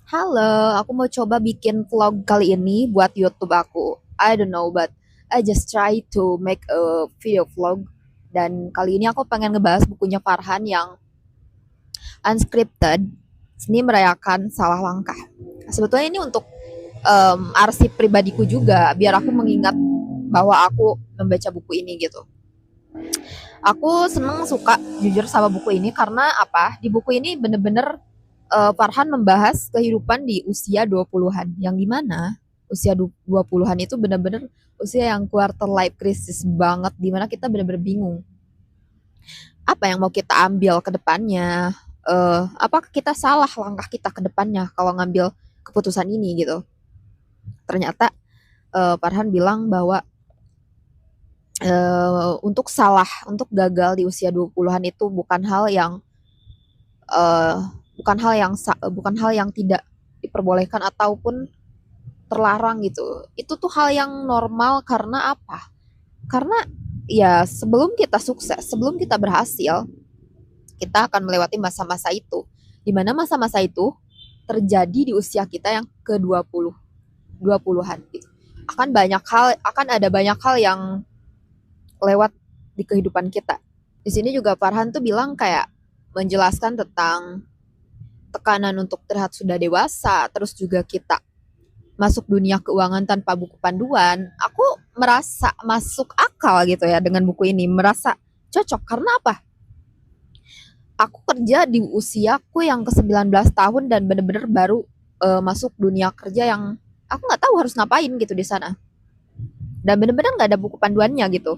Halo, aku mau coba bikin vlog kali ini buat YouTube aku. I don't know, but I just try to make a video vlog. Dan kali ini aku pengen ngebahas bukunya Farhan yang unscripted. Seni merayakan salah langkah. Sebetulnya ini untuk arsip pribadiku juga, biar aku mengingat bahwa aku membaca buku ini gitu. Aku seneng suka jujur sama buku ini karena apa? Di buku ini bener-bener Farhan membahas kehidupan di usia 20-an yang dimana usia 20-an itu benar-benar usia yang quarter life crisis banget, dimana kita benar-benar bingung apa yang mau kita ambil ke depannya. Apakah kita salah langkah kita ke depannya kalau ngambil keputusan ini gitu. Ternyata Farhan bilang bahwa untuk gagal di usia 20-an itu eh, bukan hal yang tidak diperbolehkan ataupun terlarang gitu. Itu tuh hal yang normal karena apa? Karena ya sebelum kita sukses, sebelum kita berhasil, kita akan melewati masa-masa itu. Di mana masa-masa itu terjadi di usia kita yang ke-20, 20-an gitu. Akan ada banyak hal yang lewat di kehidupan kita. Di sini juga Farhan tuh bilang kayak menjelaskan tentang tekanan untuk terlihat sudah dewasa, terus juga kita masuk dunia keuangan tanpa buku panduan, aku merasa masuk akal gitu ya dengan buku ini, merasa cocok karena apa? Aku kerja di usiaku yang ke-19 tahun dan bener-bener baru masuk dunia kerja yang aku nggak tahu harus ngapain gitu di sana. Dan bener-bener nggak ada buku panduannya gitu.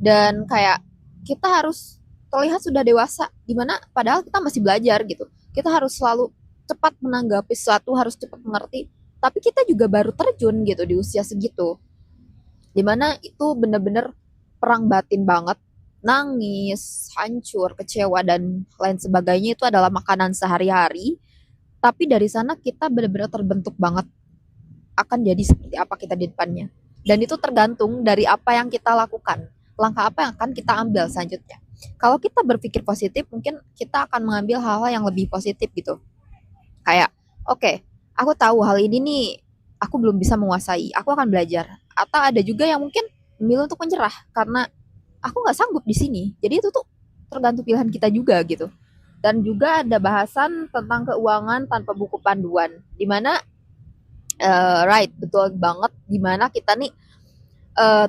Dan kayak kita harus terlihat sudah dewasa, dimana padahal kita masih belajar gitu. Kita harus selalu cepat menanggapi sesuatu, harus cepat mengerti. Tapi kita juga baru terjun gitu di usia segitu. Dimana itu bener-bener perang batin banget, nangis, hancur, kecewa, dan lain sebagainya itu adalah makanan sehari-hari. Tapi dari sana kita benar-benar terbentuk banget akan jadi seperti apa kita di depannya. Dan itu tergantung dari apa yang kita lakukan, langkah apa yang akan kita ambil selanjutnya. Kalau kita berpikir positif, mungkin kita akan mengambil hal-hal yang lebih positif gitu. Kayak, oke, aku tahu hal ini nih, aku belum bisa menguasai, aku akan belajar. Atau ada juga yang mungkin memilih untuk menyerah karena aku nggak sanggup di sini. Jadi itu tuh tergantung pilihan kita juga gitu. Dan juga ada bahasan tentang keuangan tanpa buku panduan, dimana right betul banget, dimana kita nih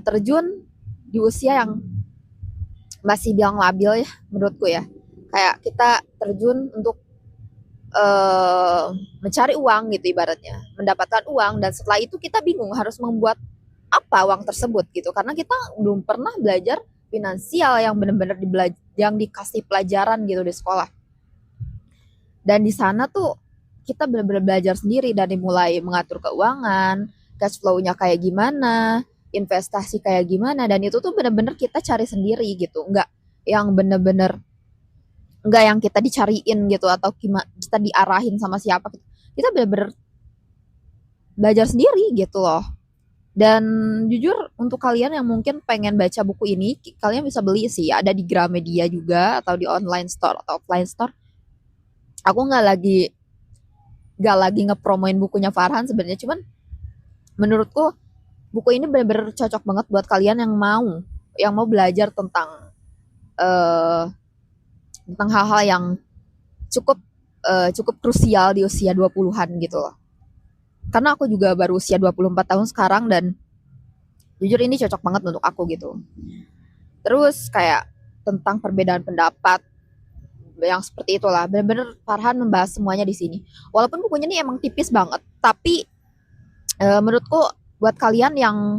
terjun di usia yang masih bilang labil ya menurutku ya. Kayak kita terjun untuk eh, mencari uang gitu ibaratnya, mendapatkan uang dan setelah itu kita bingung harus membuat apa uang tersebut gitu karena kita belum pernah belajar finansial yang benar-benar yang dikasih pelajaran gitu di sekolah. Dan di sana tuh kita benar-benar belajar sendiri dari mulai mengatur keuangan, cash flow-nya kayak gimana, investasi kayak gimana, dan itu tuh benar-benar kita cari sendiri gitu, yang benar-benar nggak yang kita dicariin gitu atau kita diarahin sama siapa gitu. Kita benar-benar belajar sendiri gitu loh. Dan jujur untuk kalian yang mungkin pengen baca buku ini, kalian bisa beli sih, ada di Gramedia juga atau di online store atau offline store. Aku nggak lagi ngepromoin bukunya Farhan sebenarnya, cuman menurutku buku ini benar-benar cocok banget buat kalian yang mau belajar eh tentang hal-hal yang cukup cukup krusial di usia 20-an gitu loh. Karena aku juga baru usia 24 tahun sekarang dan jujur ini cocok banget untuk aku gitu. Terus kayak tentang perbedaan pendapat yang seperti itulah. Benar-benar Farhan membahas semuanya di sini. Walaupun bukunya ini emang tipis banget, tapi menurutku buat kalian yang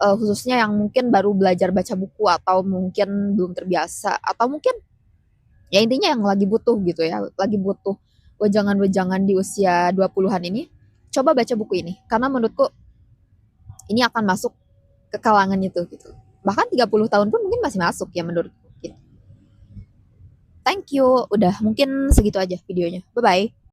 khususnya yang mungkin baru belajar baca buku atau mungkin belum terbiasa atau mungkin ya intinya yang lagi butuh gitu ya, lagi butuh wejangan-wejangan di usia 20-an ini, coba baca buku ini karena menurutku ini akan masuk ke kalangan itu gitu. Bahkan 30 tahun pun mungkin masih masuk ya menurutku gitu. Thank you. Udah mungkin segitu aja videonya. Bye bye.